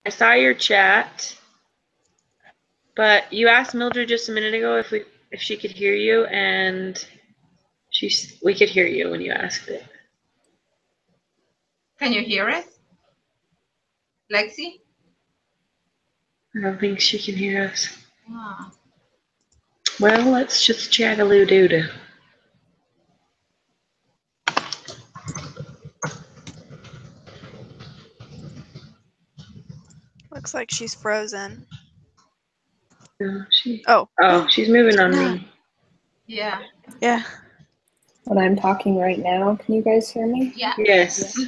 I saw your chat, but you asked Mildred just a minute ago if she could hear you, and we could hear you when you asked it. Can you hear us, Lexi? I don't think she can hear us. Ah. Well, let's just chat-a-loo-doo-doo. Looks like she's frozen. No, Oh, she's moving on no. me. Yeah. Yeah. When I'm talking right now, can you guys hear me? Yeah. Yes.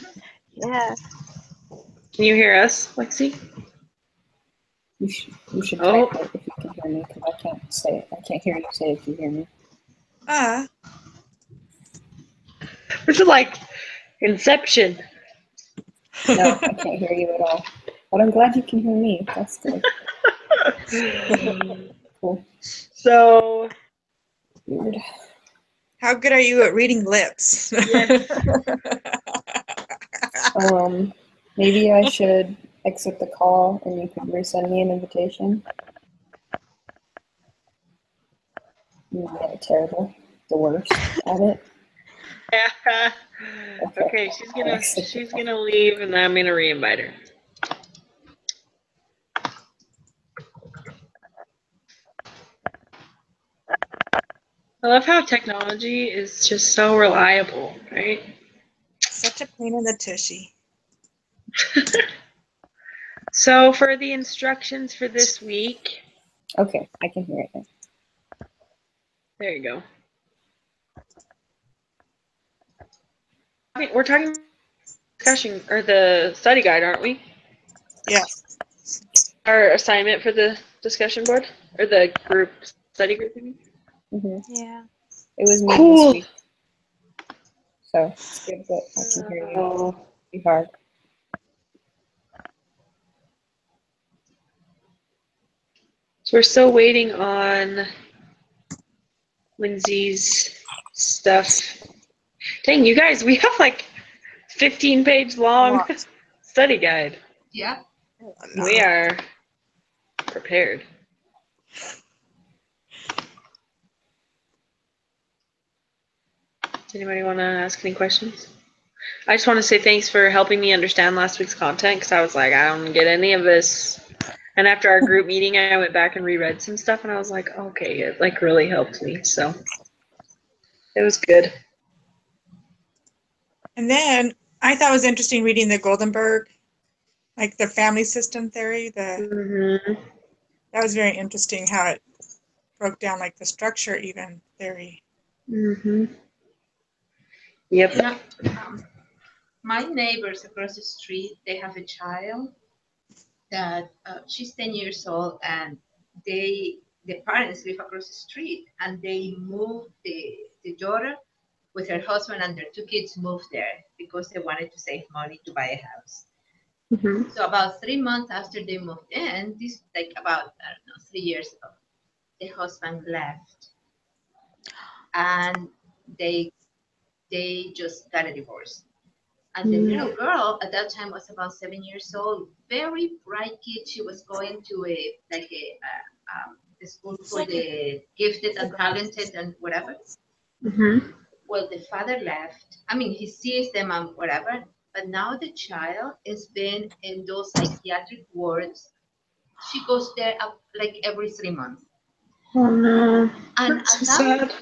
Yeah. Can you hear us, Lexi? You should type it if you can hear me, because I can't say it. I can't hear you say if you hear me. This is like Inception. No, I can't hear you at all. But I'm glad you can hear me. That's good. Cool. So weird. How good are you at reading lips? Yes. Maybe I should exit the call and you could resend me an invitation. Yeah, terrible. The worst at it. Yeah. Okay, she's gonna leave and I'm gonna re-invite her. I love how technology is just so reliable, right? Such a pain in the tushy. So for the instructions for this week. Okay, I can hear it now. There you go. We're talking discussion or the study guide, aren't we? Yeah. Our assignment for the discussion board or the group study group. Mm-hmm. Yeah. It was me Cool. this week. So it's good that I can hear you. It'll be hard. So we're still waiting on Lindsay's stuff. Dang, you guys, we have like 15-page long study guide. Yeah. We are prepared. Does anybody want to ask any questions? I just want to say thanks for helping me understand last week's content because I was like, I don't get any of this. And after our group meeting, I went back and reread some stuff and I was like, okay, it like really helped me. So it was good. And then I thought it was interesting reading the Goldenberg, like the family system theory. That was very interesting how it broke down like the structure even theory. Yep. You know, my neighbors across the street, they have a child that she's 10 years old and the parents live across the street and they moved the daughter with her husband and their 2 kids moved there because they wanted to save money to buy a house. So about 3 months after they moved in, this like about, I don't know, 3 years ago, the husband left and they just got a divorce. And the little girl at that time was about 7 years old, very bright kid. She was going to a school for the gifted and talented and whatever. Well, the father left. I mean, he sees them and whatever, but now the child has been in those psychiatric wards. She goes there like every 3 months. Oh no! And that's so sad.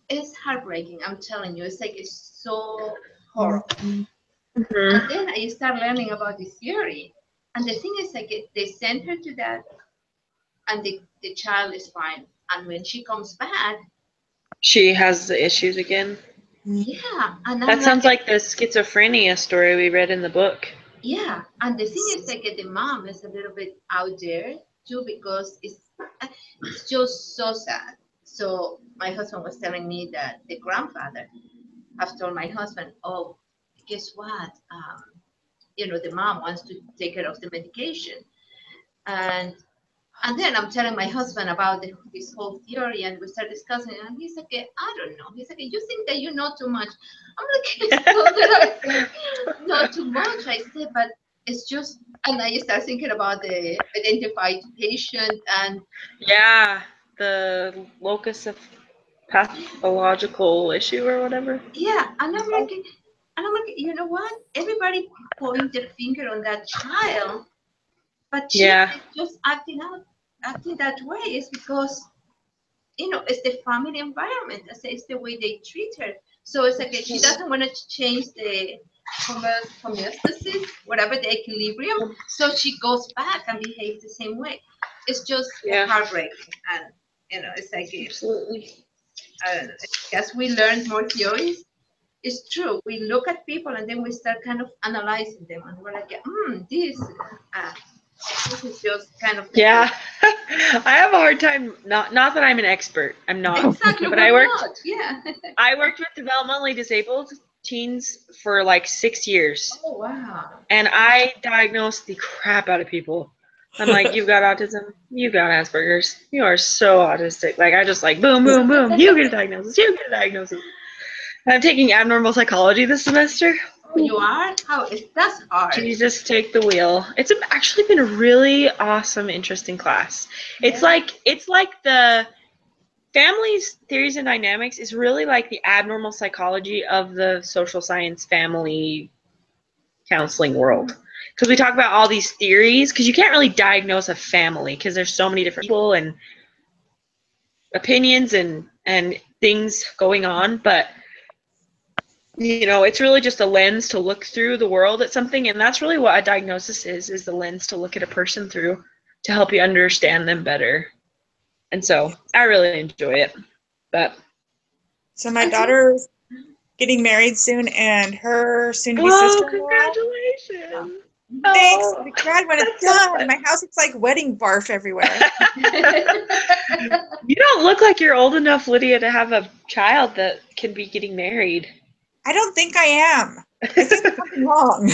It's heartbreaking. I'm telling you, it's so horrible. And then I start learning about this theory, and the thing is, like, they send her to that, and the child is fine. And when she comes back, she has the issues again. Yeah, and that sounds like the schizophrenia story we read in the book. Yeah, and the thing is, like, the mom is a little bit out there too because it's just so sad. So my husband was telling me that the grandfather have told my husband, "Oh, guess what? The mom wants to take care of the medication," and then I'm telling my husband about this whole theory, and we start discussing, and he's like, "I don't know." He's like, "You think that you know too much?" I'm like, "It's not that I think not too much." I said, "But it's just, and I start thinking about the identified patient, and Yeah, the locus of pathological issue or whatever. yeah, and I'm like, you know what? Everybody point their finger on that child, but she Yeah. is just acting that way. Is because it's the family environment. It's the way they treat her. So it's like she doesn't want to change the homeostasis, whatever the equilibrium. So she goes back and behaves the same way. It's just Yeah. heartbreaking, and it's like Absolutely. I don't know. As we learn more theories, it's true. We look at people and then we start kind of analyzing them, and we're like, this is just kind of Yeah. I have a hard time, not that I'm an expert. I'm not. exactly. But We're I worked not. Yeah. I worked with developmentally disabled teens for like 6 years. Oh wow. And I diagnosed the crap out of people. I'm like, you've got autism, you got Asperger's, you are so autistic. Like, I just like, boom, boom, boom, you get a diagnosis, you get a diagnosis. And I'm taking abnormal psychology this semester. Oh, you are? That's hard. Jesus, take the wheel. It's actually been a really awesome, interesting class. It's Yeah. like the Family's Theories and Dynamics is really like the abnormal psychology of the social science family counseling world. Because we talk about all these theories, because you can't really diagnose a family because there's so many different people and opinions and things going on. But it's really just a lens to look through the world at something, and that's really what a diagnosis is the lens to look at a person through to help you understand them better. And so I really enjoy it. But So my daughter's getting married soon, and her soon-to-be oh, sister-in-law. congratulations! Thanks. Oh, I'll be glad when it's that's so done. fun. My house looks like wedding barf everywhere. You don't look like you're old enough, Lydia, to have a child that can be getting married. I don't think I am. I think there's something wrong.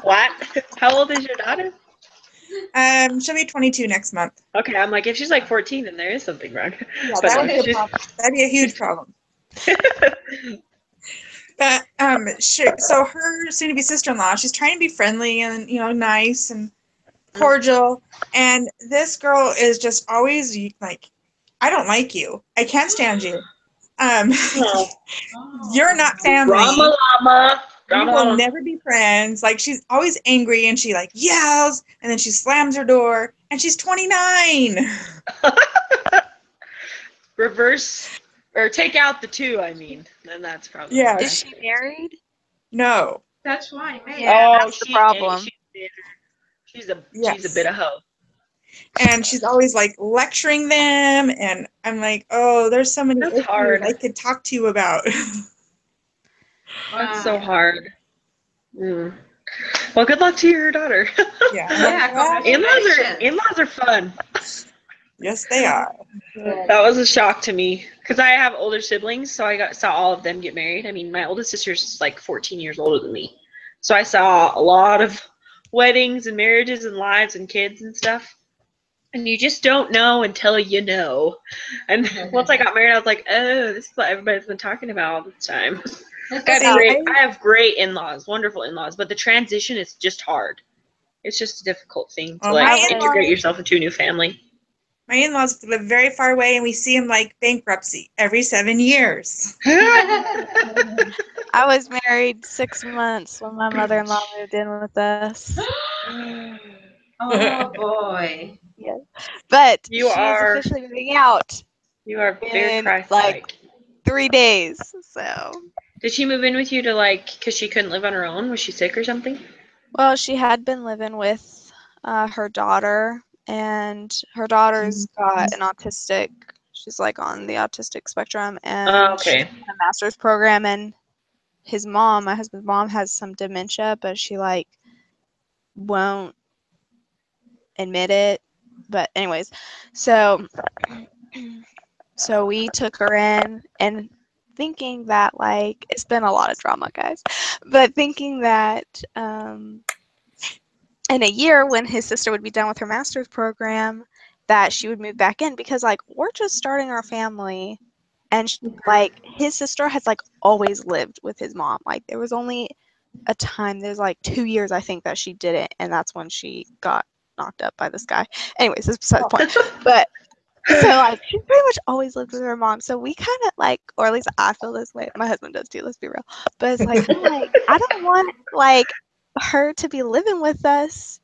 What? How old is your daughter? She'll be 22 next month. Okay, I'm like, if she's like 14, then there is something wrong. Yeah, But that would no, be a she's- problem. That'd be a huge problem. But so her soon-to-be sister-in-law, she's trying to be friendly and nice and cordial, and this girl is just always like, I don't like you. I can't stand you. Oh. You're not family. Drama llama. We Drama will llama. never be friends. Like, she's always angry and she like yells and then she slams her door and she's 29. Reverse or take out the 2, I mean. Then that's probably Yeah. Is she married? No. That's why, man. Yeah, that's the she problem. She's bitter. She's a Yes. bit of hoe. And she's always like lecturing them, and I'm like, oh, there's so many That's issues hard. I could talk to you about. That's so hard. Well, good luck to your daughter. Yeah. Yeah, Well, congratulations. In-laws are fun. yes, they are. That was a shock to me because I have older siblings, so I saw all of them get married. I mean, my oldest sister's like 14 years older than me, so I saw a lot of weddings and marriages and lives and kids and stuff. And you just don't know until you know. And once I got married, I was like, oh, this is what everybody's been talking about all the time. I have great in-laws, wonderful in-laws, but the transition is just hard. It's just a difficult thing to Well, my integrate in-laws- yourself into a new family. My in-laws live very far away, and we see them like bankruptcy every 7 years. I was married 6 months when my mother-in-law moved in with us. Oh boy. Yes. But You she are- is officially moving out You are very in Christ-like. 3 days. So, Did she move in with you because she couldn't live on her own? Was she sick or something? well, she had been living with her daughter, and her daughter's got an autistic. She's like on the autistic spectrum, and Okay. she's in a master's program. And my husband's mom, has some dementia, but she like won't admit it. But anyways, so we took her in, and thinking that like it's been a lot of drama, guys, but thinking that in a year when his sister would be done with her master's program, that she would move back in, because like we're just starting our family, and like his sister has like always lived with his mom. Like there was only a time. There's like 2 years, I think, that she didn't, and that's when she got knocked up by this guy. Anyways, that's besides the point. But so like she pretty much always lived with her mom. So we kind of like, or at least I feel this way. My husband does too. Let's be real. But it's like I'm like I don't want like her to be living with us.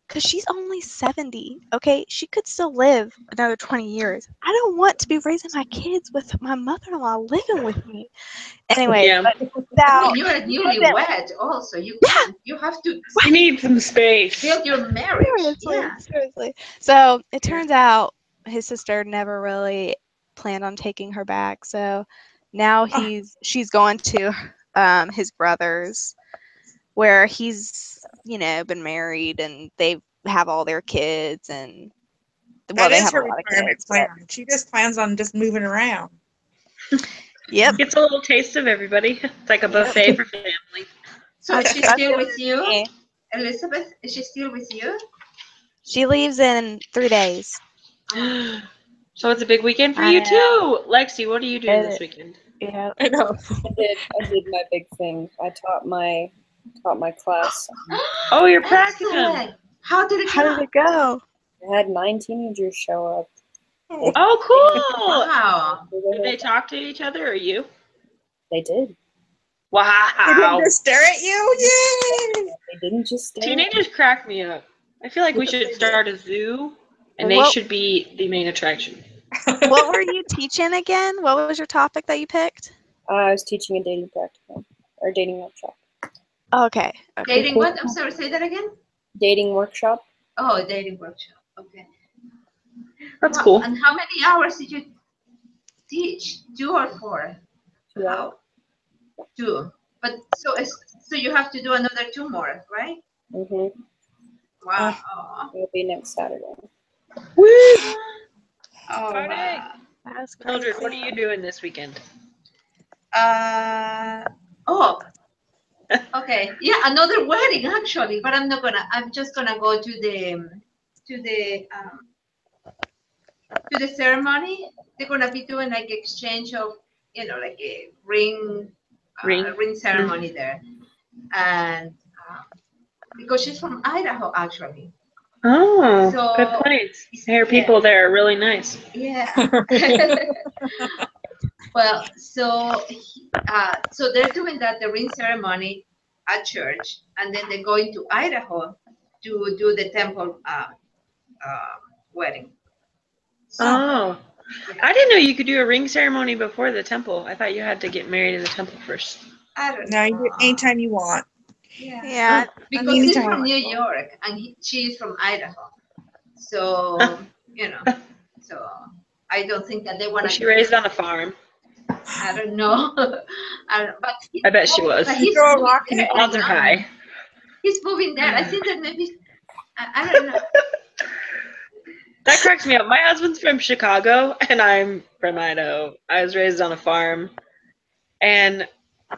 Because she's only 70, okay? She could still live another 20 years. I don't want to be raising my kids with my mother-in-law living with me. Anyway, Yeah. but I now, mean, you're newlywed also. You can't. You have to You need some space. build your marriage. seriously, Yeah. seriously. So it turns out his sister never really planned on taking her back. So now she's going to his brother's, where he's, been married and they have all their kids and That they is have her a lot of retirement kids. But, plan. She just plans on just moving around. yep. It's a little taste of everybody. It's like a buffet for family. So is she That's still it with for you, me. Elizabeth? Is she still with you? She leaves in 3 days. So it's a big weekend for I you know. too. Lexi, what are you doing this weekend? Yeah. I know. I did my big thing. I taught my class. Oh, your practicum. Excellent. How did it How go? did it go? I had 9 teenagers show up. Oh, cool. Wow. Did they talk to each other or you? They did. They Wow. didn't just stare at you? Yay! They didn't just stare. Teenagers crack me up. I feel like we should start a zoo, and they Well- should be the main attraction. What were you teaching again? What was your topic that you picked? I was teaching a dating practicum or dating workshop. Okay. Dating what? I'm sorry, say that again. Dating workshop. Oh, dating workshop. Okay. That's Wow. cool. And how many hours did you teach? 2 or 4? 2 hours. How? 2. But so you have to do another 2 more, right? Mhm. Wow. It'll be next Saturday. Woo! Oh, Party. wow. That's crazy. Mildred, what are you doing this weekend? Oh, okay. Yeah, another wedding actually, but I'm just gonna go to the ceremony. They're gonna be doing like exchange of, like a ring ceremony there, and because she's from Idaho actually. Oh, So, good place. I hear people there are really nice. Yeah. Well, so they're doing the ring ceremony at church, and then they're going to Idaho to do the temple wedding. So, Oh, yeah. I didn't know you could do a ring ceremony before the temple. I thought you had to get married in the temple first. I don't No, you know. do it anytime you want. Yeah. Yeah. Because he's Anytime. from New York and she's from Idaho. So, so I don't think that they want Was to. she raised on a farm? I don't know. But I bet she was. But he's Throw a moving rock there Odds are now. high. He's moving there. I think that maybe, I don't know. That cracks me up. My husband's from Chicago, and I'm from Idaho. I was raised on a farm. And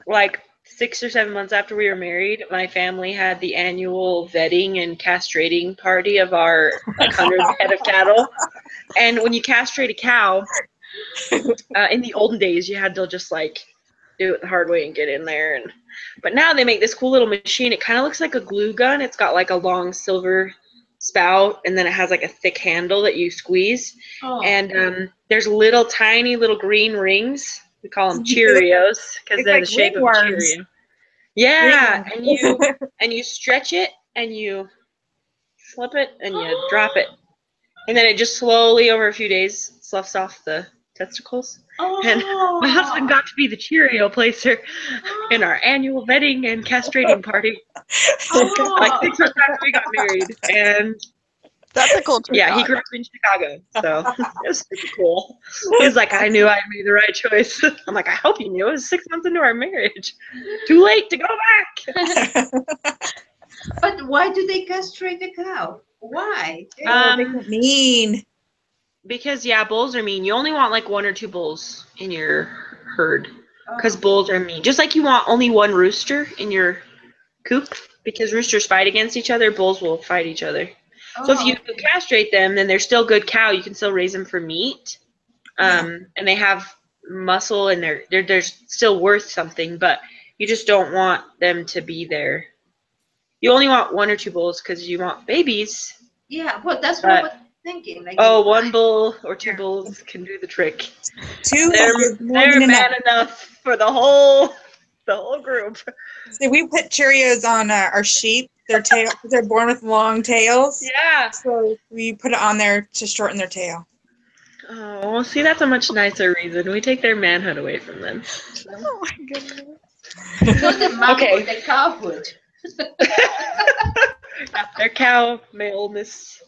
like 6 or 7 months after we were married, my family had the annual vetting and castrating party of our 100 head of cattle. And when you castrate a cow, in the olden days, you had to just like do it the hard way and get in there. But now they make this cool little machine. It kind of looks like a glue gun. It's got like a long silver spout, and then it has like a thick handle that you squeeze. Oh. And there's tiny little green rings. We call them Cheerios because It's they're like the shape of a ringworms. Cheerio. Yeah, Ringworms. and you stretch it and you flip it and you drop it, and then it just slowly over a few days sloughs off the testicles. And my husband got to be the Cheerio placer in our annual vetting and castrating party. Like 6 months after we got married, and That's a cool trick. yeah, he grew up in Chicago, so it was super cool. He was like, I knew I made the right choice. I'm like, I hope you knew. It was 6 months into our marriage. Too late to go back. But why do they castrate the cow? Why? They don't mean. Because bulls are mean. You only want like 1 or 2 bulls in your herd, because bulls are mean. Just like you want only 1 rooster in your coop, because roosters fight against each other, bulls will fight each other. So if you castrate them, then they're still good cow. You can still raise them for meat, and they have muscle, and they're still worth something. But You just don't want them to be there. You only want 1 or 2 bulls because you want babies. Yeah, well, that's what I was thinking. Like, Oh, 1 bull or 2 bulls can do the trick. 2 is more They're than enough. man enough for the whole group. See, we put Cheerios on our sheep. Their tail, they're born with long tails. Yeah. So we put it on there to shorten their tail. Oh, well, see, that's a much nicer reason. We take their manhood away from them. So. Oh my goodness. so the mom Okay. or the cow food. Yeah, their cow maleness.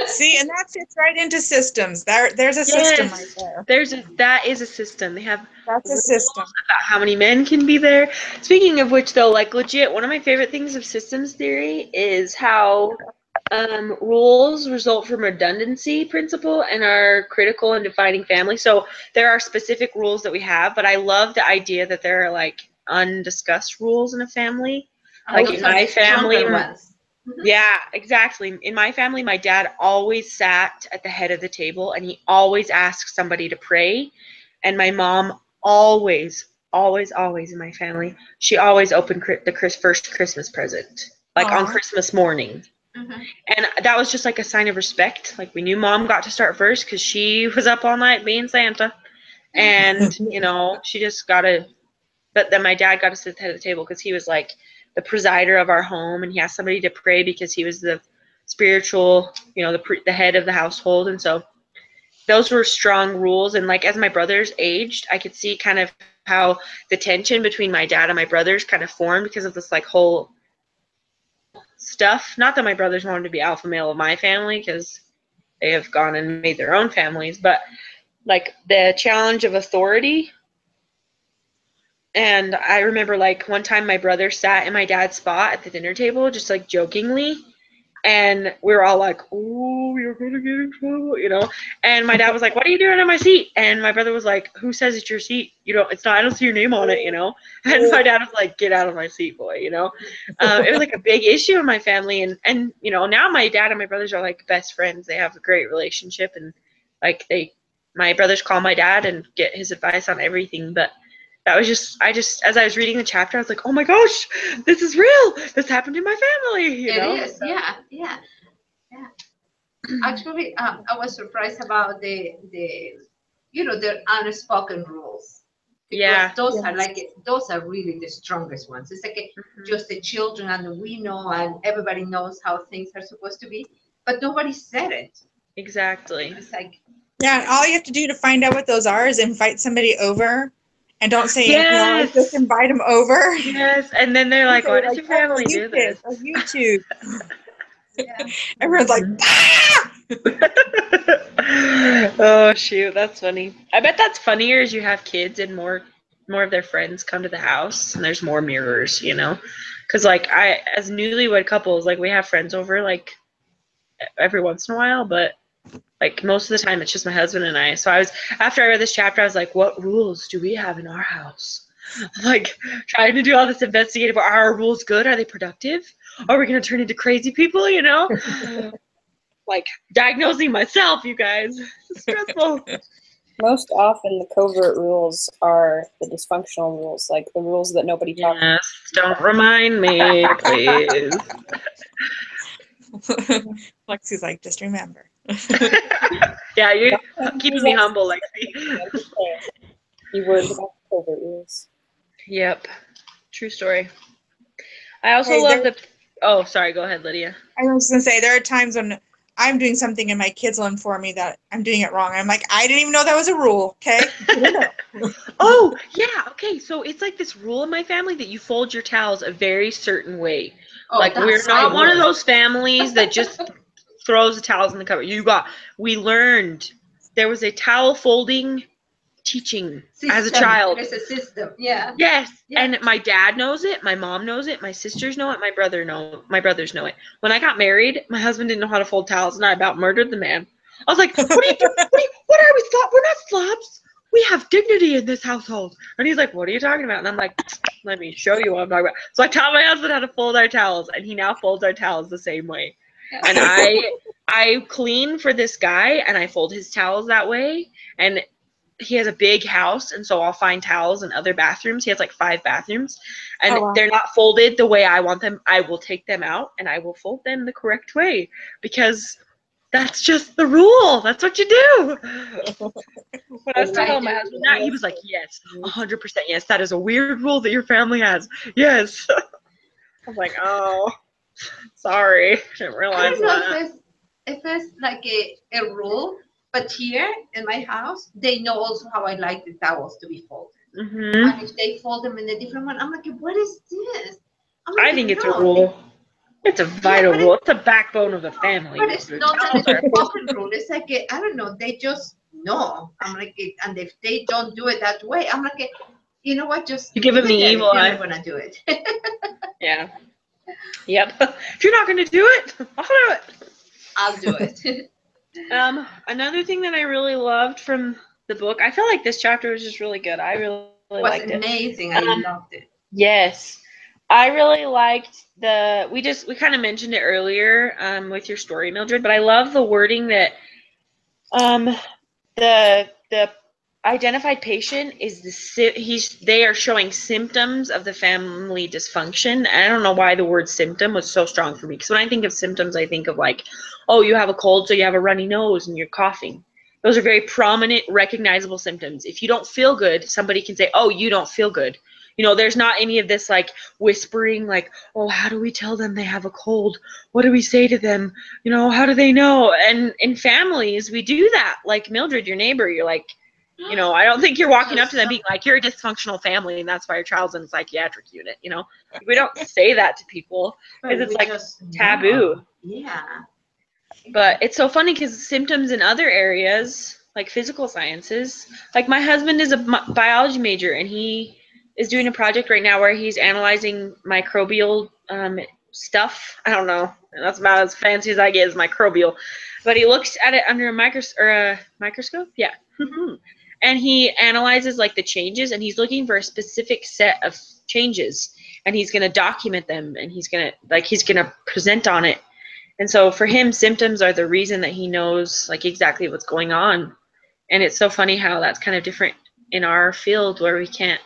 See, and that fits right into systems. There's a system right there. That is a system. They have That's a rules system. about how many men can be there. Speaking of which, though, like legit, one of my favorite things of systems theory is how rules result from redundancy principle and are critical in defining family. So there are specific rules that we have, but I love the idea that there are like undiscussed rules in a family. Like in my family, yeah, exactly. In my family, my dad always sat at the head of the table and he always asked somebody to pray. And my mom always in my family, she always opened the first Christmas present, like on Christmas morning. And that was just like a sign of respect. Like we knew mom got to start first because she was up all night being Santa. And, you know, she just got to, but then my dad got to sit at the head of the table because he was like the presider of our home and he asked somebody to pray because he was the spiritual, you know, the head of the household. And so those were strong rules. And like as my brothers aged, I could see kind of how the tension between my dad and my brothers kind of formed because of this like whole stuff. Not that my brothers wanted to be alpha male of my family because they have gone and made their own families, but like the challenge of authority. And I remember like one time my brother sat in my dad's spot at the dinner table, just like jokingly. And we were all like, "Oh, you're gonna get in trouble," you know. And my dad was like, "What are you doing in my seat?" And my brother was like, "Who says it's your seat? You know, it's not. I don't see your name on it, you know." And my dad was like, "Get out of my seat, boy," you know. It was like a big issue in my family, and you know, now my dad and my brothers are like best friends. They have a great relationship, and like my brothers call my dad and get his advice on everything, but. That was just, as I was reading the chapter, I was like, oh my gosh, this is real. This happened in my family, you know? It is, yeah. Actually, I was surprised about the unspoken rules. Because those are really the strongest ones. It's like just the children and we know and everybody knows how things are supposed to be, but nobody said it. Exactly. It's like, yeah, all you have to do to find out what those are is invite somebody over. And don't say anything else, just invite them over. Yes, and then they're like, why does your family do this? On YouTube. yeah. Everyone's like, ah! Oh, shoot, that's funny. I bet that's funnier as you have kids and more of their friends come to the house and there's more mirrors, you know? Because, like, as newlywed couples, like, we have friends over, like, every once in a while, but like most of the time it's just my husband and I. So after I read this chapter, I was like, what rules do we have in our house? Like trying to do all this investigative. Are our rules good? Are they productive? Are we going to turn into crazy people, you know? Like diagnosing myself, you guys. It's stressful. Most often the covert rules are the dysfunctional rules, like the rules that nobody talks about. Yes, don't remind me, please. Lexi's like, just remember. Yeah, you're keeping me humble, Lexi. You worried about the covert rules. Yep, true story. I also love the. Oh, sorry. Go ahead, Lydia. I was gonna say there are times when I'm doing something and my kids will inform me that I'm doing it wrong. I'm like, I didn't even know that was a rule. Okay. Oh yeah. Okay. So it's like this rule in my family that you fold your towels a very certain way. Oh, like we're not one of those families that just throws the towels in the cupboard. We learned there was a towel folding teaching as a child. There's a system, yeah. Yes, and my dad knows it, my mom knows it, my sisters know it, my brothers know it. When I got married, my husband didn't know how to fold towels, and I about murdered the man. I was like, "What are you doing? What are we? We're not slobs. We have dignity in this household." And he's like, "What are you talking about?" And I'm like, "Let me show you what I'm talking about." So I taught my husband how to fold our towels, and he now folds our towels the same way. And I clean for this guy, and I fold his towels that way, and he has a big house, and so I'll find towels in other bathrooms. He has like 5 bathrooms, and Oh, wow. they're not folded the way I want them. I will take them out and I will fold them the correct way because that's just the rule. That's what you do. When I was I telling my do. husband that, he was like, yes, 100% yes. That is a weird rule that your family has. Yes. I was like, oh, sorry. I didn't I realize don't know that. if it's like a rule, but here in my house, they know also how I like the towels to be folded. Hmm. And if they fold them in a different one, I'm like, what is this? I'm I like, think it's a no. rule. It's a Yeah, vital rule. It's the backbone of the family. but it's not an Towels are spoken rule. It's like I don't know. They just know. I'm like, and if they don't do it that way, I'm like, you know what? Just You give leave them the it there evil if you're eye. not gonna do it. Yeah. Yep. If you're not going to do it, I'll do it. I'll do it. Another thing that I really loved from the book, I feel like this chapter was just really good. I really Was liked it. amazing. I loved it. Yes. I really liked we kind of mentioned it earlier with your story, Mildred, but I love the wording that um the identified patient is they are showing symptoms of the family dysfunction. I don't know why the word symptom was so strong for me, because when I think of symptoms, I think of like, oh, you have a cold, so you have a runny nose and you're coughing. Those are very prominent, recognizable symptoms. If you don't feel good, somebody can say, oh, you don't feel good. There's not any of this like whispering, like, oh, how do we tell them they have a cold? What do we say to them? How do they know? And in families, we do that. Like Mildred, your neighbor, you're like, I don't think you're walking up to them being like, you're a dysfunctional family and that's why your child's in a psychiatric unit. We don't say that to people because it's like taboo. Yeah. But it's so funny because symptoms in other areas, like physical sciences, like my husband is a biology major and he is doing a project right now where he's analyzing microbial stuff. I don't know. That's about as fancy as I get is microbial. But he looks at it under a microscope. Yeah. And he analyzes like the changes, and he's looking for a specific set of changes, and he's going to document them, and he's going to present on it. And so for him, symptoms are the reason that he knows like exactly what's going on. And it's so funny how that's kind of different in our field where we can't,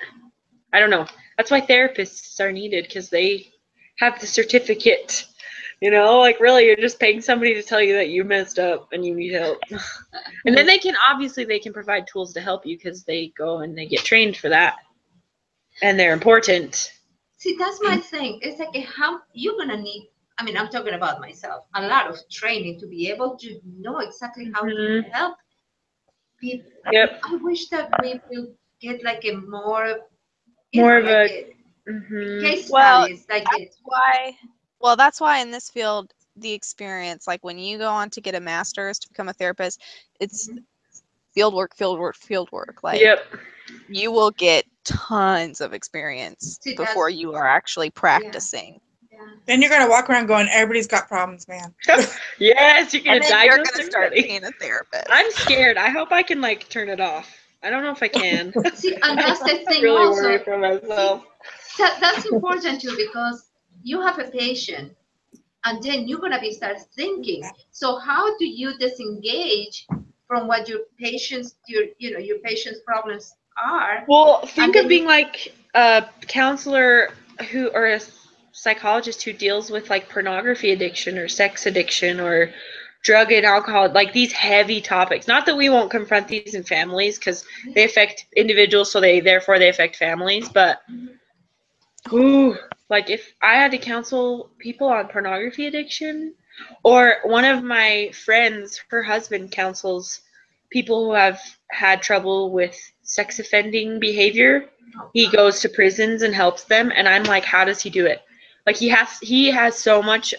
I don't know. That's why therapists are needed, because they have the certificate. Like really you're just paying somebody to tell you that you messed up and you need help. And then they can provide tools to help you because they go and they get trained for that. And they're important. See, that's my thing. It's like how you're gonna need. I mean, I'm talking about myself. A lot of training to be able to know exactly how to help people. Yep. I wish that we will get like a more Of like a case Well, studies like it. That's why in this field, the experience, like when you go on to get a master's to become a therapist, it's field work. Like, yep. you will get tons of experience before you are actually practicing. Yeah. Then you're gonna walk around going, everybody's got problems, man. Yes, you're gonna And then diagnose you're gonna start everybody. being a therapist. I'm scared. I hope I can like turn it off. I don't know if I can. See, and that's the thing really also. worried for myself. That's important too, because you have a patient and then you're gonna be start thinking. So how do you disengage from what your patient's patient's problems are? Well, think of being like a counselor or a psychologist who deals with like pornography addiction or sex addiction or drug and alcohol, like these heavy topics. Not that we won't confront these in families, because they affect individuals, so they affect families. But like if I had to counsel people on pornography addiction, or one of my friends, her husband counsels people who have had trouble with sex offending behavior. He goes to prisons and helps them, and I'm like, how does he do it? Like he has so much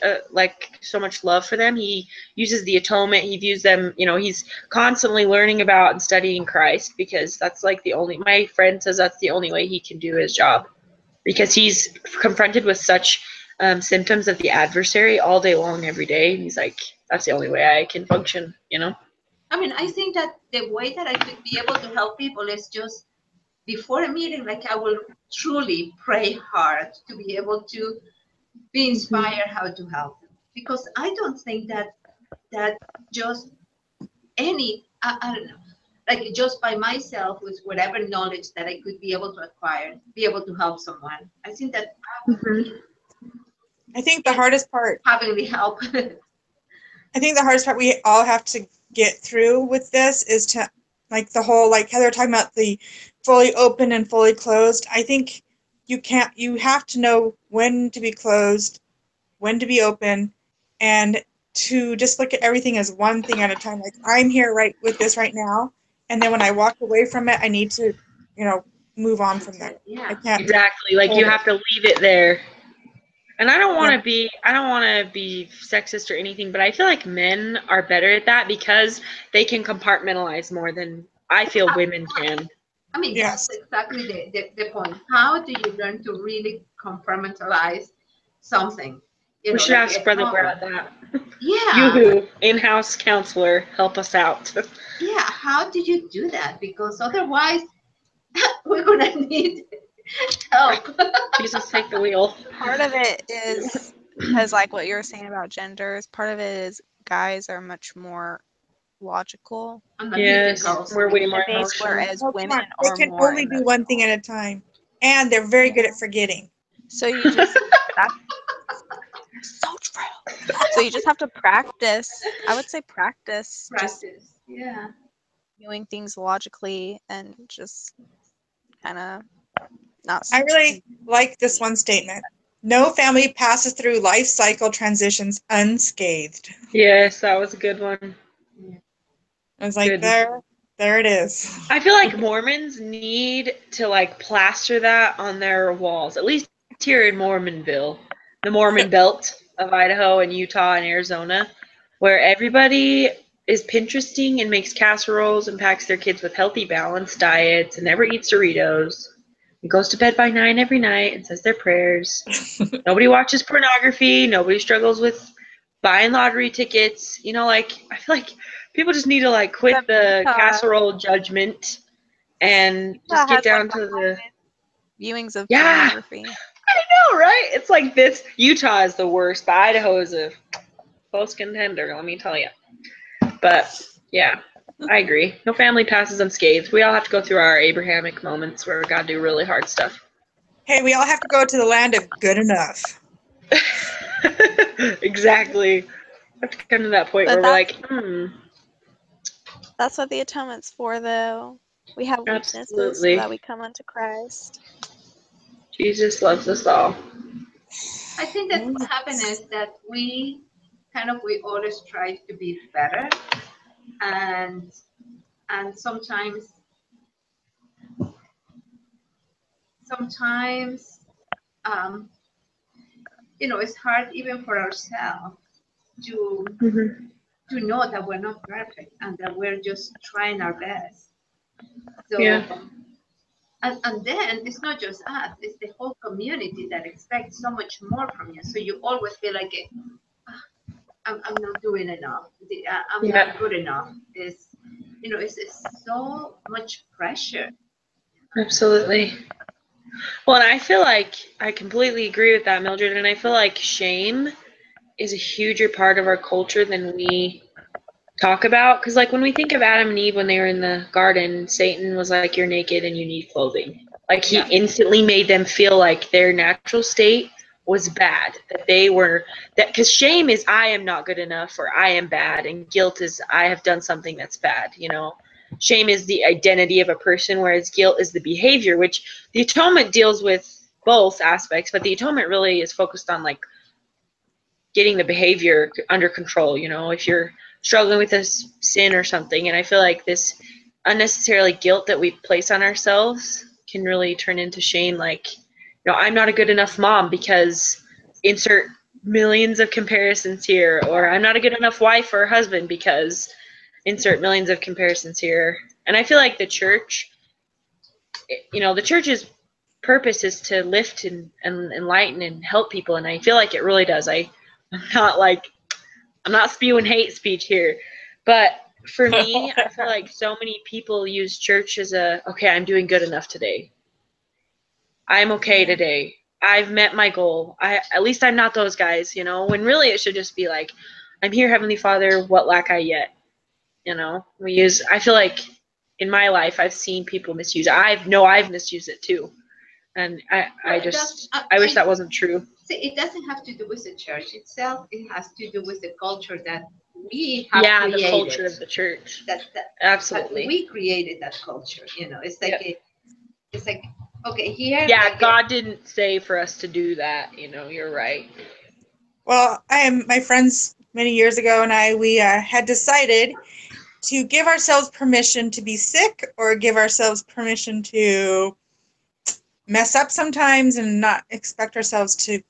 so much love for them. He uses the atonement. He views them, he's constantly learning about and studying Christ, because that's like my friend says that's the only way he can do his job, because he's confronted with such symptoms of the adversary all day long, every day. And he's like, that's the only way I can function, I mean, I think that the way that I could be able to help people is just before a meeting, like I will truly pray hard to be able to be inspired how to help them. Because I don't think that just I don't know. like just by myself with whatever knowledge that I could be able to acquire, be able to help someone. I think that I would Mhm. be I think the hardest part, having the help. we all have to get through with this is to, like, the whole, like Heather talking about the fully open and fully closed. I think you have to know when to be closed, when to be open, and to just look at everything as one thing at a time. Like, I'm here right with this right now, and then when I walk away from it, I need to, move on from there. Yeah. I can't Exactly. Like hold you it. have to leave it there. And I don't want Yeah. to be sexist or anything, but I feel like men are better at that because they can compartmentalize more than I feel women can. I mean, Yes. that's exactly the point. How do you learn to really compartmentalize something? We should Like ask a Brother trauma. Brad that. Yeah. Yoo-hoo, in-house counselor, help us out. Yeah. How do you do that? Because otherwise, we're gonna need help. Jesus, take the wheel. Part of it is because, like what you were saying about genders, part of it is guys are much more logical Yes, Analytical. we're way more based, emotional. whereas Oh, come women on. They are can more only do emotional. one thing at a time, and they're very good at forgetting. So you just that's so true. So you just have to practice. I would say practice just Practice. Yeah. doing things logically and just kind of not. I really like this one statement. No family passes through life cycle transitions unscathed. Yes, that was a good one. I was like, Good. there it is. I feel like Mormons need to like plaster that on their walls, at least here in Mormonville, the Mormon belt of Idaho and Utah and Arizona, where everybody is Pinteresting and makes casseroles and packs their kids with healthy, balanced diets and never eats Doritos. And goes to bed by 9 every night and says their prayers. Nobody watches pornography. Nobody struggles with buying lottery tickets. Like I feel like people just need to like quit Except the Utah, casserole judgment and just get has like down to the viewings of yeah. pornography. I know, right? It's like this. Utah is the worst, but Idaho is a close contender. Let me tell you. But yeah, I agree. No family passes unscathed. We all have to go through our Abrahamic moments where we gotta do really hard stuff. Hey, we all have to go to the land of good enough. Exactly. We have to come to that point But where we're like, that's what the atonement's for, though. We have weaknesses so absolutely. that we come unto Christ. Jesus loves us all. I think that what happened is that we always try to be better, and sometimes it's hard even for ourselves to know that we're not perfect and that we're just trying our best. So Yeah. and then it's not just us, it's the whole community that expects so much more from you. So you always feel like I'm not doing enough. I'm not good enough. It's so much pressure. Absolutely. Well, and I feel like I completely agree with that, Mildred, and I feel like shame is a huger part of our culture than we talk about. Because, like, when we think of Adam and Eve when they were in the garden, Satan was like, you're naked and you need clothing. Like, he instantly made them feel like their natural state was bad, because shame is I am not good enough or I am bad, and guilt is I have done something that's bad. Shame is the identity of a person, whereas guilt is the behavior, which the atonement deals with both aspects, but the atonement really is focused on like getting the behavior under control. If you're struggling with a sin or something, and I feel like this unnecessarily guilt that we place on ourselves can really turn into shame. Like, I'm not a good enough mom because insert millions of comparisons here, or I'm not a good enough wife or husband because insert millions of comparisons here. And I feel like the church's purpose is to lift and enlighten and help people, and I feel like it really does. I'm not spewing hate speech here, but for me, I feel like so many people use church as okay, I'm doing good enough today. I'm okay today. I've met my goal. At least I'm not those guys, when really it should just be like, I'm here, Heavenly Father, what lack I yet? I feel like in my life, I've seen people misuse it. I've misused it too. And I wish that wasn't true. See, it doesn't have to do with the church itself. It has to do with the culture that we have created. The culture of the church. Absolutely. We created that culture. It's like it's like, okay, here. Yeah, like God didn't say for us to do that. You're right. Well, my friends many years ago and we had decided to give ourselves permission to be sick or give ourselves permission to mess up sometimes and not expect ourselves to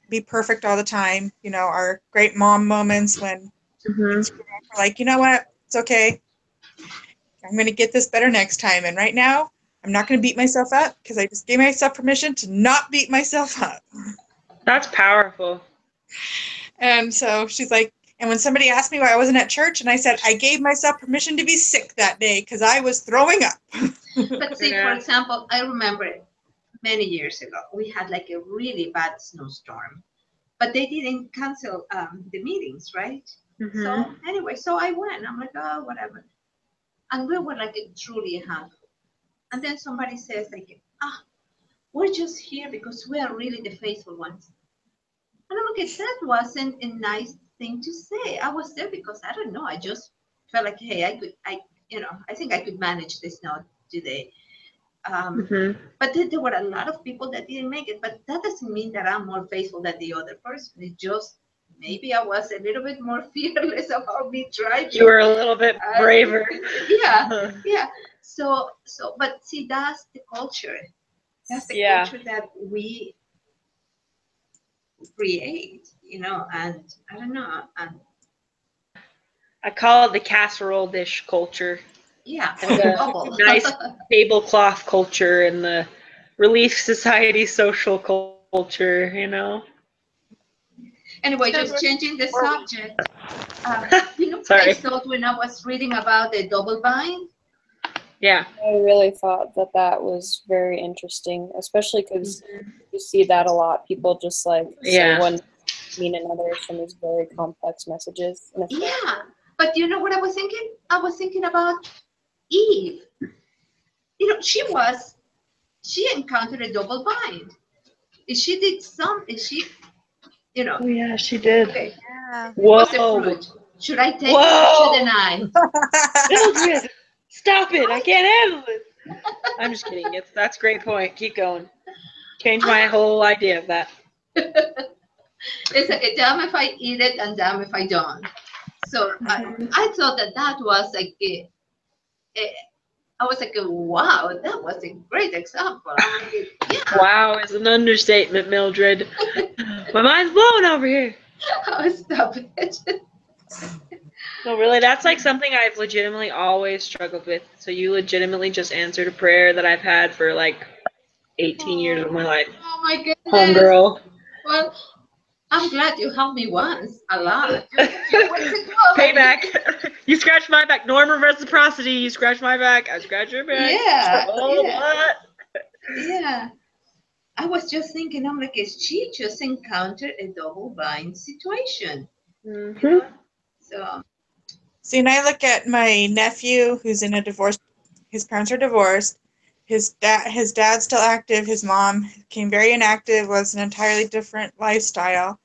be perfect all the time. Our great mom moments when we're like, you know what, it's okay. I'm going to get this better next time. And right now, I'm not going to beat myself up because I just gave myself permission to not beat myself up. That's powerful. And so she's like, and when somebody asked me why I wasn't at church, and I said, I gave myself permission to be sick that day because I was throwing up. But see, for example, I remember many years ago, we had like a really bad snowstorm, but they didn't cancel the meetings, right? So anyway, so I went. I'm like, oh, whatever. And we were like truly a handful. And then somebody says like, we're just here because we are really the faithful ones. And I'm like, that wasn't a nice thing to say. I was there because I don't know. I just felt like, hey, I think I could manage this now today. But there were a lot of people that didn't make it. But that doesn't mean that I'm more faithful than the other person. It just maybe I was a little bit more fearless about me driving. You were a little bit braver. Yeah. So, but see, that's the culture. That's the culture that we create, and I don't know. And I call it the casserole dish culture. Yeah. And the nice tablecloth culture and the Relief Society social culture, Anyway, just changing the subject. Sorry. I thought when I was reading about the double bind. Yeah. I really thought that was very interesting, especially because you see that a lot. People just like say one mean another, some of these very complex messages. Yeah, but you know what I was thinking? I was thinking about Eve. She encountered a double bind. She did something. Oh yeah, she did. Okay. Yeah. Whoa. What's the fruit? Should I take it or shouldn't I? Mildred, stop it! I can't handle it. I'm just kidding. That's a great point. Keep going. Change my whole idea of that. It's like, damn if I eat it and damn if I don't. So I thought that was like I was like, wow, that was a great example. I'm like, yeah. Wow is an understatement, Mildred. My mind's blown over here. Oh, stop it. No, really, that's like something I've legitimately always struggled with. So you legitimately just answered a prayer that I've had for like 18 years of my life. Oh my goodness. Homegirl. Well, I'm glad you helped me once, a lot. Payback. You scratched my back. Normal reciprocity. You scratch my back. I scratch your back. Yeah. What? Yeah. I was just thinking, I'm like, she just encountered a double bind situation. So. See, and I look at my nephew who's in a divorce. His parents are divorced. His dad's still active. His mom became very inactive, was an entirely different lifestyle.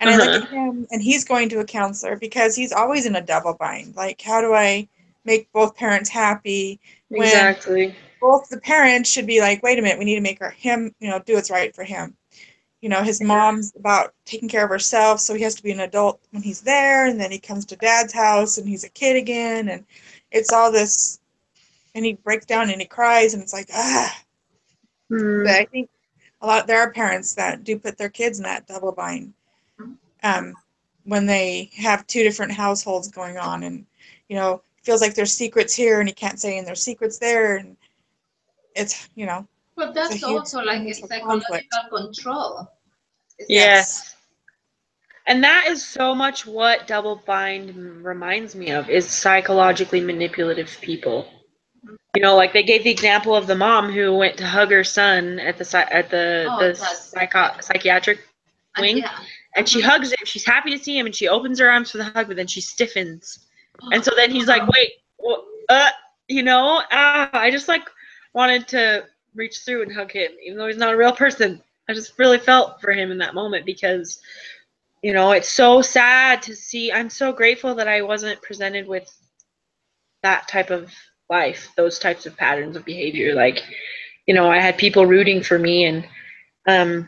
And I look at him, and he's going to a counselor because he's always in a double bind. Like, how do I make both parents happy? When exactly. Both the parents should be like, wait a minute, we need to make him, do what's right for him. His mom's about taking care of herself, so he has to be an adult when he's there, and then he comes to dad's house, and he's a kid again, and it's all this, and he breaks down and he cries, and it's like, But I think there are parents that do put their kids in that double bind when they have two different households going on, and, feels like there's secrets here, and he can't say, and there's secrets there, and it's, But that's also like a psychological control. Yes. And that is so much what double bind reminds me of, is psychologically manipulative people. Like they gave the example of the mom who went to hug her son at the psychiatric wing, and she hugs him. She's happy to see him, and she opens her arms for the hug, but then she stiffens. And so then he's like, wait, I just like wanted to reach through and hug him, even though he's not a real person. I just really felt for him in that moment because, it's so sad to see. I'm so grateful that I wasn't presented with that type of life, those types of patterns of behavior. Like, I had people rooting for me, and I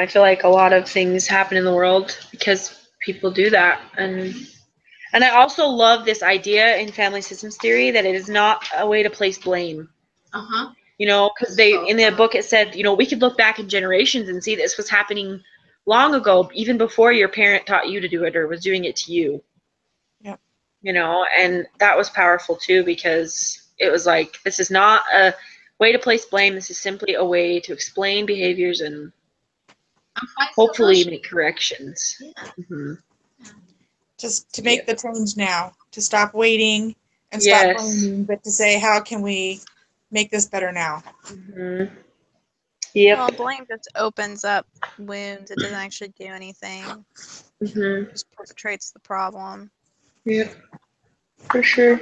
feel like a lot of things happen in the world because people do that. And I also love this idea in family systems theory that it is not a way to place blame. Uh-huh. Because in the book it said, we could look back in generations and see this was happening long ago, even before your parent taught you to do it or was doing it to you. Yep. And that was powerful too, because it was like, this is not a way to place blame. This is simply a way to explain behaviors and hopefully make corrections. Yeah. Mm-hmm. Just to make the change now, to stop waiting and stop blaming, but to say, how can we make this better now? Mm-hmm. Yep. Well, blame just opens up wounds. It doesn't actually do anything. Mm-hmm. It just perpetrates the problem. Yep. For sure.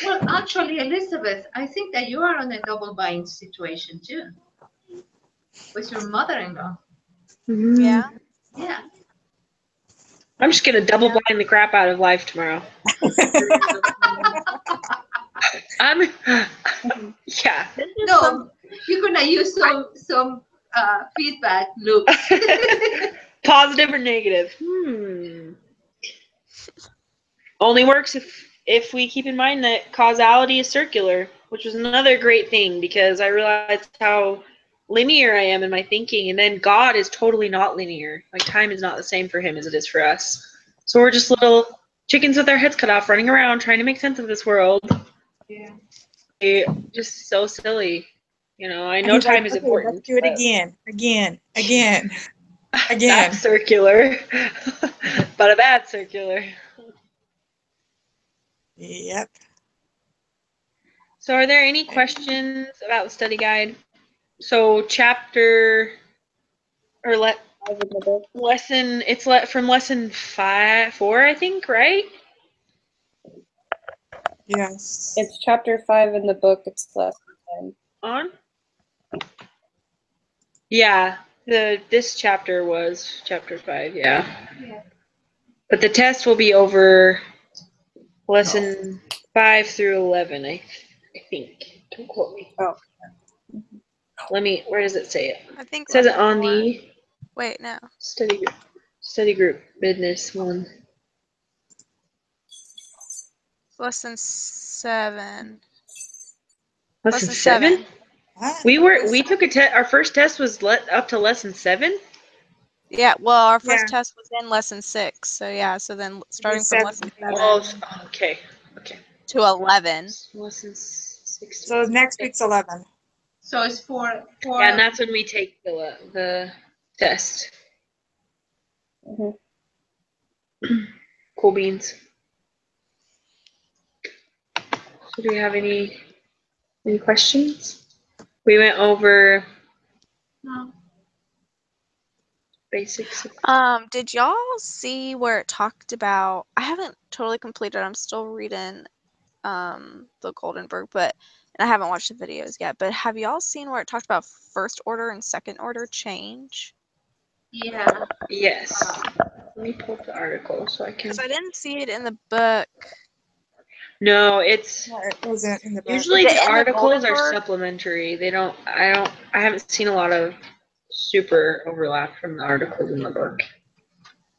Well, actually, Elizabeth, I think that you are on a double bind situation too, with your mother-in-law. Mm-hmm. Yeah. Yeah. I'm just gonna double blind the crap out of life tomorrow. Yeah. No, you're gonna use some feedback loops. Positive or negative? Only works if we keep in mind that causality is circular, which was another great thing because I realized how linear I am in my thinking, and then God is totally not linear. Like, time is not the same for him as it is for us. So we're just little chickens with our heads cut off running around trying to make sense of this world. Yeah. Just so silly. I know time is important. Let's do it again. That's circular. But a bad circular. Yep. So are there any questions about the study guide? So chapter or lesson, it's from lesson 4, I think, right? Yes. It's chapter 5 in the book. It's lesson 10. On? Yeah, this chapter was chapter 5, yeah. But the test will be over lesson 5 through 11, I think. Don't quote me. Oh. Where does it say it? I think It says it on the Wait, no. study group business one. Lesson 7. Lesson 7? What? We took a test. Our first test was up to lesson 7. Yeah, well, our first test was in lesson 6. So yeah, so then starting from lesson 7 okay. to 11. Lesson 6. So next week's 11. So it's for Yeah, and that's when we take the test. Mm-hmm. Cool beans. So do we have any questions? We went over basics. Did y'all see where it talked about? I haven't totally completed. I'm still reading the Goldenberg, and I haven't watched the videos yet. But have y'all seen where it talked about first order and second order change? Yeah. Yes. Let me pull up the article so I can. Because I didn't see it in the book. No, it wasn't in the book. Usually the articles are supplementary. I haven't seen a lot of super overlap from the articles in the book.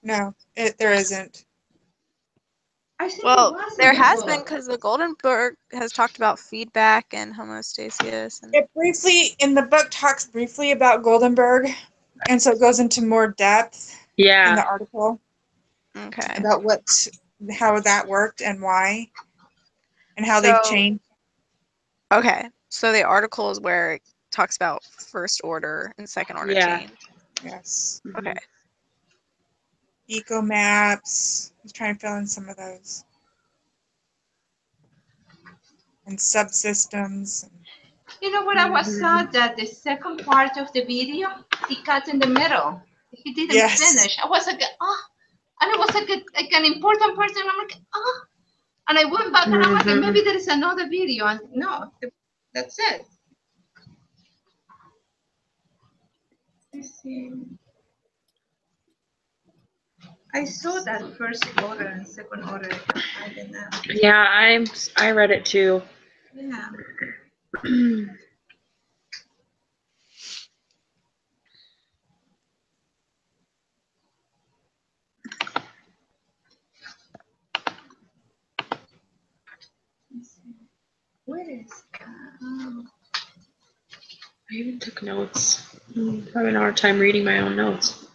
No, there isn't. Well, there has been, because the Goldenberg has talked about feedback and homeostasis. And it briefly, in the book, talks briefly about Goldenberg, and so it goes into more depth in the article. Okay. About how that worked and why, and how they've changed. Okay, so the article is where it talks about first order and second order change. Yes. Okay. Eco maps. I was trying to fill in some of those. And subsystems. You know what? I was sad that the second part of the video, he cut in the middle. He didn't finish. I was like, And it was like an important person. I'm like, oh. And I went back and I'm like, maybe there is another video. And no, that's it. Let's see. I saw that first order and second order. I can't find it now. Yeah, I read it too. Yeah. Where is I even took notes. Having a hard time reading my own notes.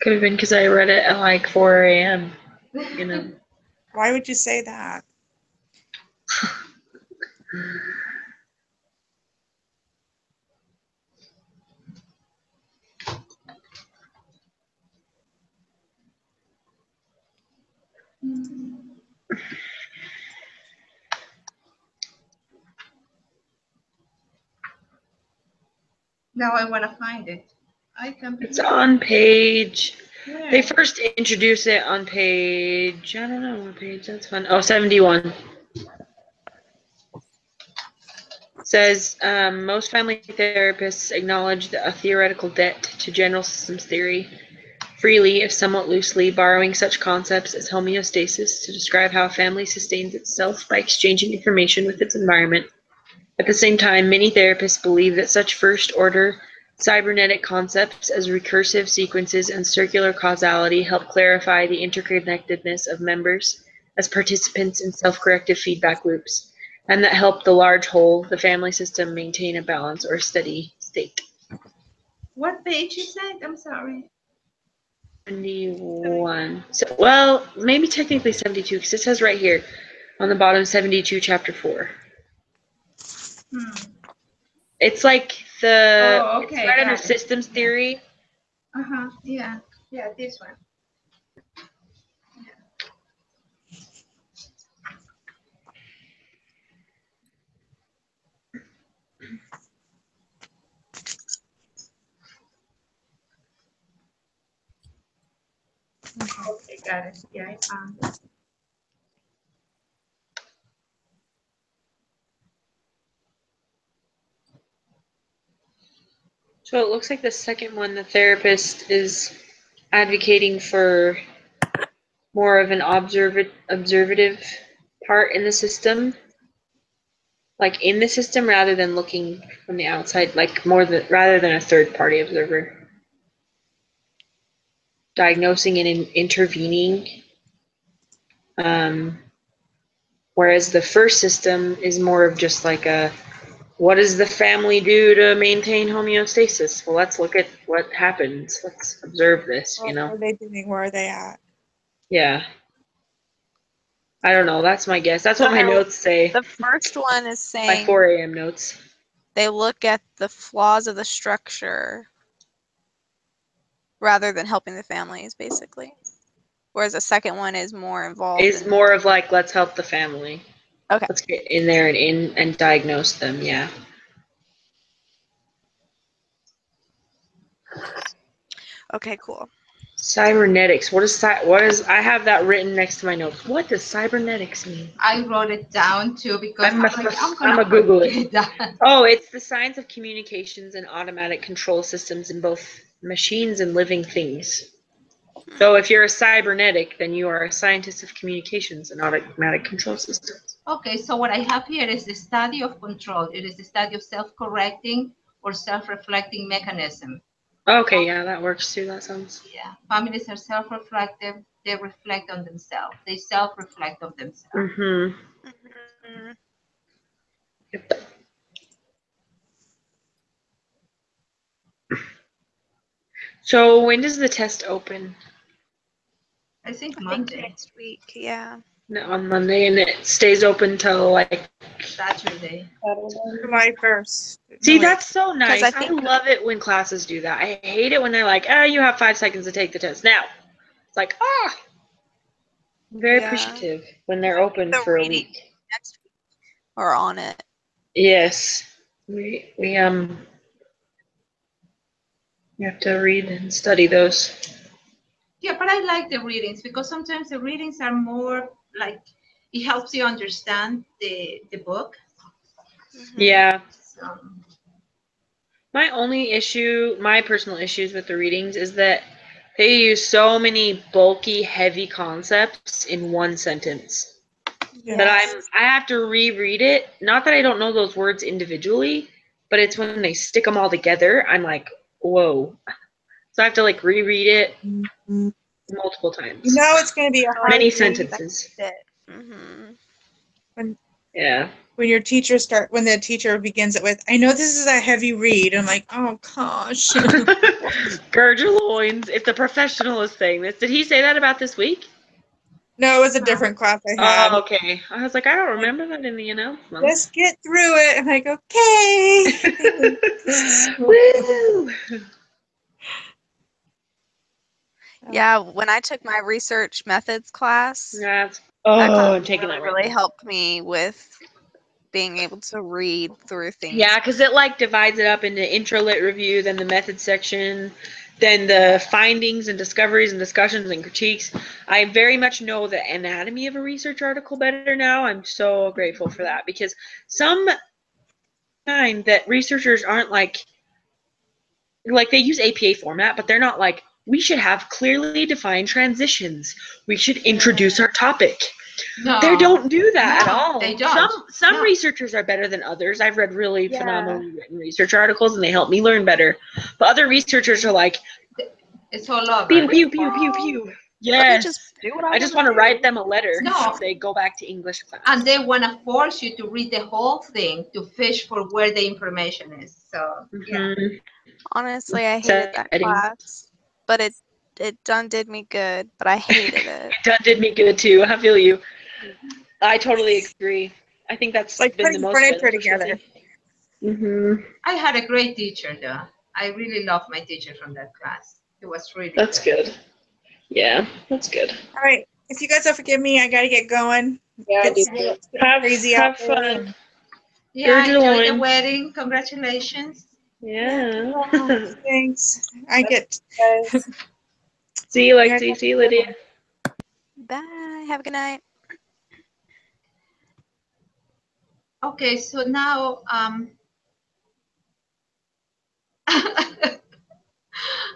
Could have been because I read it at like 4 a.m. You know. Why would you say that? Now I want to find it. I can. It's on page. Where? They first introduce it on page. I don't know what page. That's fun. Oh, 71. Says most family therapists acknowledge a theoretical debt to general systems theory, freely, if somewhat loosely, borrowing such concepts as homeostasis to describe how a family sustains itself by exchanging information with its environment. At the same time, many therapists believe that such first-order cybernetic concepts as recursive sequences and circular causality help clarify the interconnectedness of members as participants in self-corrective feedback loops, and that help the large whole, the family system, maintain a balance or steady state. What page is that? I'm sorry. 71. So, well, maybe technically 72, because it says right here on the bottom, 72, chapter 4. It's like the Oh, it's okay, right under got it. systems theory. Yeah. Yeah, this one. Okay, got it. Yeah, I found it. So it looks like the second one, the therapist is advocating for more of an observative part in the system, like in the system rather than looking from the outside, like rather than a third party observer. Diagnosing and intervening. Whereas the first system is more of just like what does the family do to maintain homeostasis? Well, let's look at what happens. Let's observe this, What are they doing? Where are they at? Yeah. I don't know. That's my guess. That's what my notes say. The first one is My saying 4 a.m. notes. they look at the flaws of the structure rather than helping the families, basically. Whereas the second one is more involved. It's more of like, let's help the family. Okay. Let's get in there and diagnose them. Yeah. Okay, cool. Cybernetics. What is I have that written next to my notes. What does cybernetics mean? I wrote it down too because I'm gonna Google it. That. Oh, it's the science of communications and automatic control systems in both machines and living things. So if you're a cybernetic, then you are a scientist of communications and automatic control systems. Okay, so what I have here is the study of control. It is the study of self-correcting or self-reflecting mechanism. Okay, yeah, that works too. That sounds. Yeah, families are self-reflective. They reflect on themselves. They self-reflect on themselves. Mm-hmm. Yep. So when does the test open? I think I Monday. think next week, yeah. No, on Monday, and it stays open till like Saturday. July 1st. See, No, that's so nice. I I think- love it when classes do that. I hate it when they're like, you have 5 seconds to take the test. Now, it's like, I'm very appreciative when they're open the for a reading week. next week or on it. Yes, we have to read and study those. Yeah, but I like the readings because sometimes the readings are more like it helps you understand the book. Yeah. So, My personal issues with the readings is that they use so many bulky, heavy concepts in one sentence that I have to reread it. Not that I don't know those words individually, but it's when they stick them all together, I'm like, whoa. So I have to like reread it multiple times. You know it's going to be a hard Many read sentences. Mm-hmm. Yeah. when the teacher begins it with, I know this is a heavy read. I'm like, oh gosh. Gird your loins. If the professional is saying this, did he say that about this week? No, it was a different class I had. Oh, okay. I was like, I don't remember that in the announcement. Let's get through it. I'm like, okay. Woo! Yeah, when I took my research methods class, That's that class I'm taking that really right. helped me with being able to read through things. Yeah, because it like divides it up into intro lit review, then the method section, then the findings and discoveries and discussions and critiques. I very much know the anatomy of a research article better now. I'm so grateful for that because some time that researchers aren't like they use APA format, but they're not like, we should have clearly defined transitions. We should introduce our topic. no, They don't do that at no, all. they don't. Some No. researchers are better than others. I've read really Yeah. phenomenally written research articles and they help me learn better. But other researchers are like, It's all over. pew, pew, pew, pew, pew. Let me Yes. just do what I just wanna want to do. write them a letter. No. They go back to English class. And they want to force you to read the whole thing to fish for where the information is. So, yeah. Mhm. Honestly, I hated that Setting. class, but it done did me good, but I hated it. It done did me good too. I feel you. I totally agree. I think that's Like been the putting most furniture beneficial together. thing. I had a great teacher, though. I really loved my teacher from that class. It was really That's good. Yeah, that's good. All right. If you guys will forgive me, I got to get going. Yeah, I It's do. crazy out Have there. fun. Yeah, Gird your enjoy the loins. wedding. Congratulations. Yeah. Thanks. I get. Guys. See you, Lexi. See you, Lydia. Bye. Have a good night. Okay, so now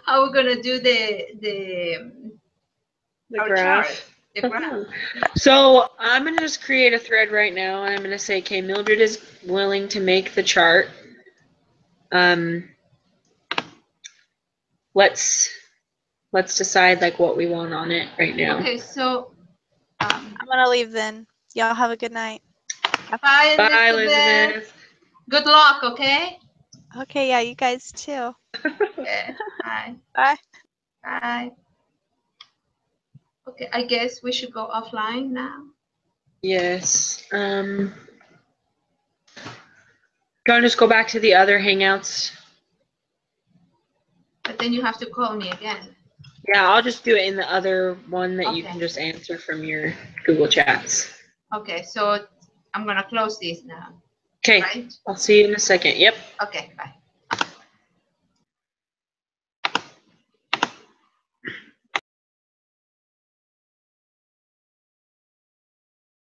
how we're gonna do The our graph. chart, the graph. So I'm gonna just create a thread right now, and I'm gonna say, okay, Mildred is willing to make the chart. Let's decide like what we want on it right now. Okay, so I'm gonna leave then. Y'all have a good night. bye, Bye, Elizabeth. Elizabeth. Good luck, okay? Okay, yeah, you guys too. Okay, bye. Bye. Bye. Okay, I guess we should go offline now. Yes. Can I just go back to the other Hangouts? But then you have to call me again. Yeah, I'll just do it in the other one that you Okay. can just answer from your Google Chats. Okay, so I'm gonna close this now. Okay, Right? I'll see you in a second. Yep. Okay, bye.